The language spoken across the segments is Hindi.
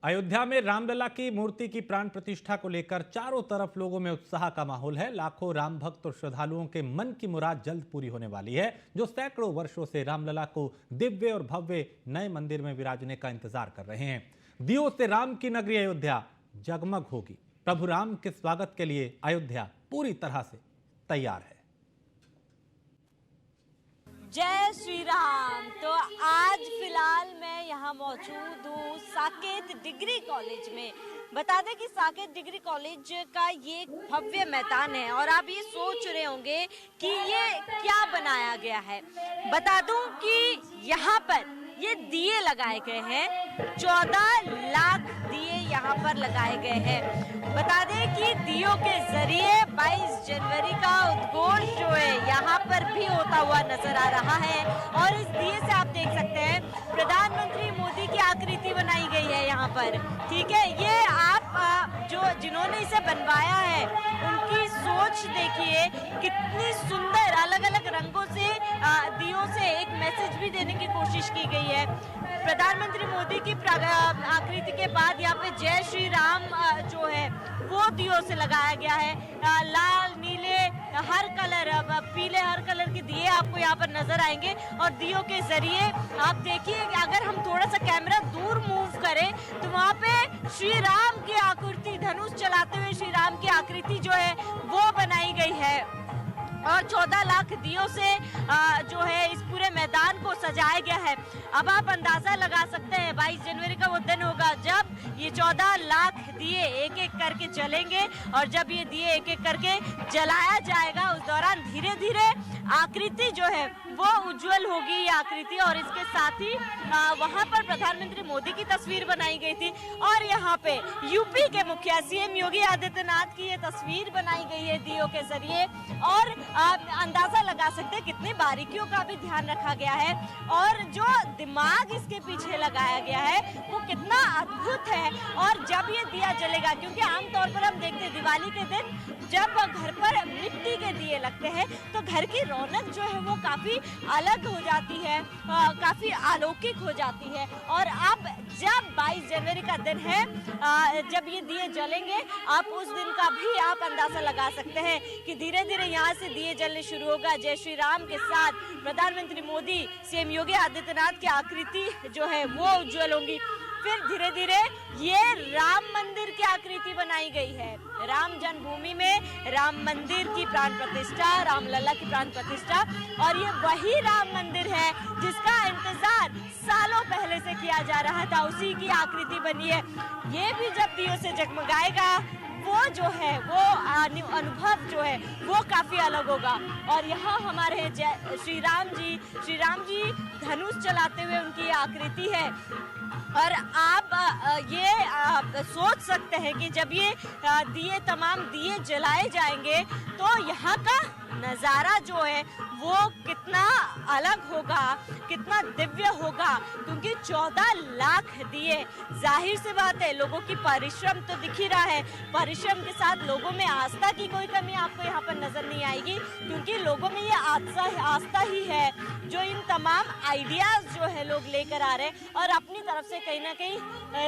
अयोध्या में रामलला की मूर्ति की प्राण प्रतिष्ठा को लेकर चारों तरफ लोगों में उत्साह का माहौल है। लाखों राम भक्त और श्रद्धालुओं के मन की मुराद जल्द पूरी होने वाली है, जो सैकड़ों वर्षों से रामलला को दिव्य और भव्य नए मंदिर में विराजने का इंतजार कर रहे हैं। दियों से राम की नगरी अयोध्या जगमग होगी। प्रभु राम के स्वागत के लिए अयोध्या पूरी तरह से तैयार है। जय श्री राम। तो आज फिलहाल मैं यहाँ मौजूद हूँ साकेत डिग्री कॉलेज में। बता दें कि साकेत डिग्री कॉलेज का ये भव्य मैदान है और आप ये सोच रहे होंगे कि ये क्या बनाया गया है। बता दूं कि यहाँ पर ये दिए लगाए गए हैं, 14 लाख दिए यहाँ पर लगाए गए हैं। बता दें कि दियों के जरिए 22 जनवरी का उद्घोष जो है यहाँ पर भी होता हुआ नजर आ रहा है। और इस दिए से आप देख सकते हैं प्रधानमंत्री मोदी की आकृति बनाई गई है यहाँ पर। ठीक है, ये आप जो जिन्होंने इसे बनवाया है उनकी सोच देखिए, कितनी सुंदर अलग अलग रंगों से दियों से एक मैसेज भी देने की कोशिश की गई है। प्रधानमंत्री मोदी की आकृति के बाद यहाँ पे जय श्री राम जो है वो दियों से लगाया गया है। लाल, नीले, हर कलर, पीले, हर कलर के दिए आपको यहाँ पर नजर आएंगे। और दियों के जरिए आप देखिए कि अगर हम थोड़ा सा कैमरा दूर मूव करें तो वहाँ पे श्री राम की आकृति, धनुष चलाते हुए श्री राम की आकृति जो है वो बनाई गई है। और 14 लाख दियों से जो है इस पूरे मैदान को सजाया गया है। अब आप अंदाजा लगा सकते हैं 22 जनवरी का वो दिन होगा जब ये 14 लाख दिए एक एक करके जलेंगे। और जब ये दिए एक एक करके जलाया जाएगा उस दौरान धीरे धीरे आकृति जो है वो उज्जवल होगी ये आकृति। और इसके साथ ही वहां पर प्रधानमंत्री मोदी की तस्वीर बनाई गई थी और यहाँ पे यूपी के मुखिया सीएम योगी आदित्यनाथ की ये तस्वीर बनाई गई है दियों के जरिए। और आप अंदाजा लगा सकते हैं कितनी बारीकियों का भी ध्यान रखा गया है और जो दिमाग इसके पीछे लगाया गया है वो कितना अद्भुत है। और जब ये दिया जलेगा, क्योंकि आमतौर पर हम देखते हैं दिवाली के दिन जब घर पर मिट्टी के दिए लगते हैं तो घर की रौनक जो है वो काफी अलग हो जाती है, काफी अलौकिक हो जाती है। और अब जब 22 जनवरी का दिन है, जब ये दिए जलेंगे आप उस दिन का भी आप अंदाजा लगा सकते हैं कि धीरे धीरे यहाँ से दिए जलने शुरू होगा। जय श्री राम के साथ प्रधानमंत्री मोदी, सीएम योगी आदित्यनाथ की आकृति जो है वो उज्जवल होंगी। फिर धीरे धीरे ये राम मंदिर की आकृति बनाई गई है। राम जन्मभूमि में राम मंदिर की प्राण प्रतिष्ठा, रामलला की प्राण प्रतिष्ठा। और ये वही राम मंदिर है जिसका इंतजार सालों पहले से किया जा रहा था, उसी की आकृति बनी है। ये भी जब दियों से जगमगाएगा वो जो है वो अनुभव जो है वो काफी अलग होगा। और यहाँ हमारे श्री राम जी धनुष चलाते हुए उनकी आकृति है। और आप ये सोच सकते हैं कि जब ये तमाम दिए जलाए जाएंगे तो यहाँ का नज़ारा जो है वो कितना अलग होगा, कितना दिव्य होगा। क्योंकि 14 लाख दिए, जाहिर सी बात है लोगों की परिश्रम तो दिख ही रहा है। परिश्रम के साथ लोगों में आस्था की कोई कमी आपको यहाँ पर नजर नहीं आएगी, क्योंकि लोगों में ये आस्था ही है जो इन तमाम आइडियाज जो है लोग लेकर आ रहे हैं और अपनी तरफ से कहीं ना कहीं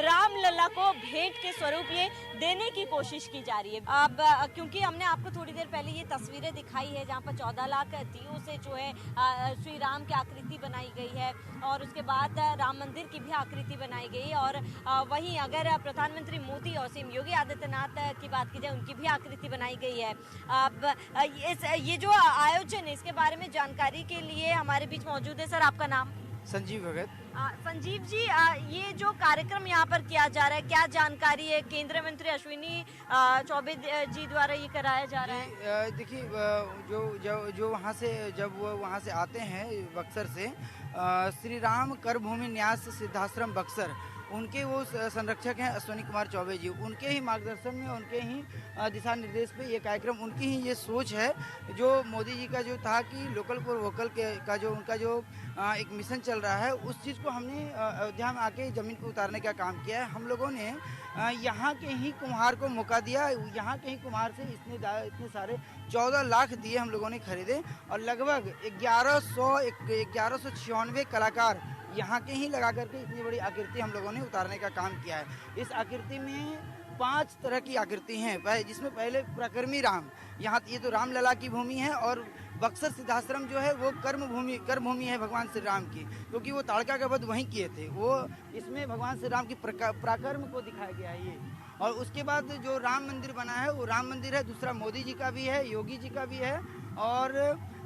रामलला को भेंट के स्वरूप ये देने की कोशिश की जा रही है। अब क्योंकि हमने आपको थोड़ी देर पहले ये तस्वीरें दिखाई है जहाँ पर 14 लाख दियों से जो है श्री राम की आकृति बनाई गई है और उसके बाद राम मंदिर की भी आकृति बनाई गई। और वहीं अगर प्रधानमंत्री मोदी और सीएम योगी आदित्यनाथ की बात की जाए उनकी भी आकृति बनाई गई है। अब ये जो आयोजन है इसके बारे में जानकारी के लिए हमारे बीच मौजूद है। सर, आपका नाम? संजीव भगत। संजीव जी, ये जो कार्यक्रम यहाँ पर किया जा रहा है क्या जानकारी है? केंद्रीय मंत्री अश्विनी चौबे जी द्वारा ये कराया जा रहा है। देखिए, जो वहाँ से जब वो वहाँ से आते हैं बक्सर से, श्री राम कर्मभूमि न्यास सिद्धाश्रम बक्सर, उनके वो संरक्षक हैं अश्विनी कुमार चौबे जी। उनके ही मार्गदर्शन में, उनके ही दिशा निर्देश पे ये कार्यक्रम, उनकी ही ये सोच है जो मोदी जी का जो था कि लोकल फॉर वोकल का जो उनका जो एक मिशन चल रहा है, उस चीज़ को हमने अयोध्या में आके ज़मीन पर उतारने का काम किया है। हम लोगों ने यहाँ के ही कुम्हार को मौका दिया, यहाँ के ही कुम्हार से इतने सारे 14 लाख दिए हम लोगों ने खरीदे और लगभग 1196 कलाकार यहाँ के ही लगा करके इतनी बड़ी आकृति हम लोगों ने उतारने का काम किया है। इस आकृति में 5 तरह की आकृति हैं, जिसमें पहले प्रकर्मी राम, यहाँ ये तो रामलला की भूमि है, और बक्सर सिद्धाश्रम जो है वो कर्म भूमि है भगवान श्री राम की, क्योंकि वो ताड़का का वध वहीं किए थे। वो इसमें भगवान श्री राम की पराक्रम को दिखाया गया है ये। और उसके बाद जो राम मंदिर बना है वो राम मंदिर है, दूसरा मोदी जी का भी है, योगी जी का भी है, और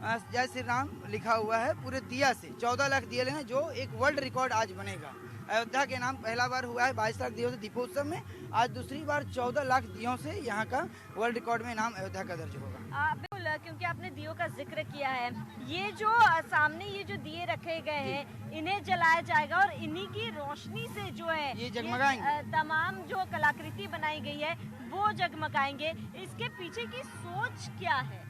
जय श्री राम लिखा हुआ है पूरे दिया से। 14 लाख दिए लेना, जो एक वर्ल्ड रिकॉर्ड आज बनेगा। अयोध्या के नाम पहला बार हुआ है 22 लाख दियों से दीपोत्सव में, आज दूसरी बार 14 लाख दियों से यहाँ का वर्ल्ड रिकॉर्ड में नाम अयोध्या का दर्ज होगा। बिल्कुल, क्योंकि आपने दियों का जिक्र किया है, ये जो सामने ये जो दिए रखे गए हैं इन्हें जलाया जाएगा और इन्हीं की रोशनी से जो है ये जगमगाएंगे। तमाम जो कलाकृति बनाई गई है वो जगमगाएंगे। इसके पीछे की सोच क्या है?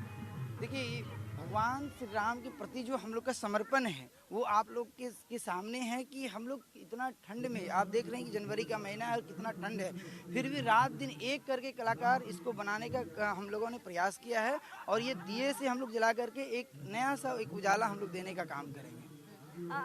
देखिए, भगवान श्री राम के प्रति जो हम लोग का समर्पण है वो आप लोग के सामने है कि हम लोग इतना ठंड में, आप देख रहे हैं कि जनवरी का महीना है और कितना ठंड है, फिर भी रात दिन एक करके कलाकार इसको बनाने का हम लोगों ने प्रयास किया है, और ये दिए से हम लोग जला करके एक नया सा एक उजाला हम लोग देने का काम करेंगे।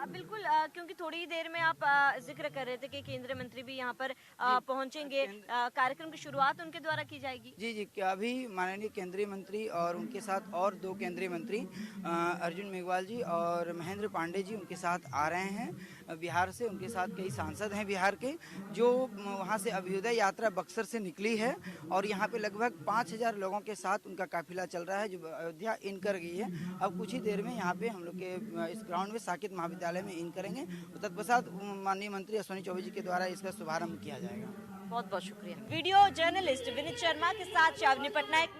बिल्कुल, क्योंकि थोड़ी ही देर में आप जिक्र कर रहे थे कि केंद्रीय मंत्री भी यहाँ पर पहुँचेंगे, कार्यक्रम की शुरुआत उनके द्वारा की जाएगी। जी, अभी माननीय केंद्रीय मंत्री और उनके साथ और 2 केंद्रीय मंत्री अर्जुन मेघवाल जी और महेंद्र पांडे जी उनके साथ आ रहे हैं बिहार से। उनके साथ कई सांसद हैं बिहार के, जो वहाँ से अभ्युदय यात्रा बक्सर से निकली है, और यहाँ पे लगभग 5000 लोगों के साथ उनका काफिला चल रहा है, जो अयोध्या इन कर गई है। अब कुछ ही देर में यहाँ पे हम लोग के इस ग्राउंड में साकेत महाविद्यालय में इन करेंगे। तत्पश्चात माननीय मंत्री अश्विनी चौबे जी के द्वारा इसका शुभारंभ किया जाएगा। बहुत बहुत शुक्रिया। वीडियो जर्नलिस्ट विनीत शर्मा के साथ शावनी पटनायक।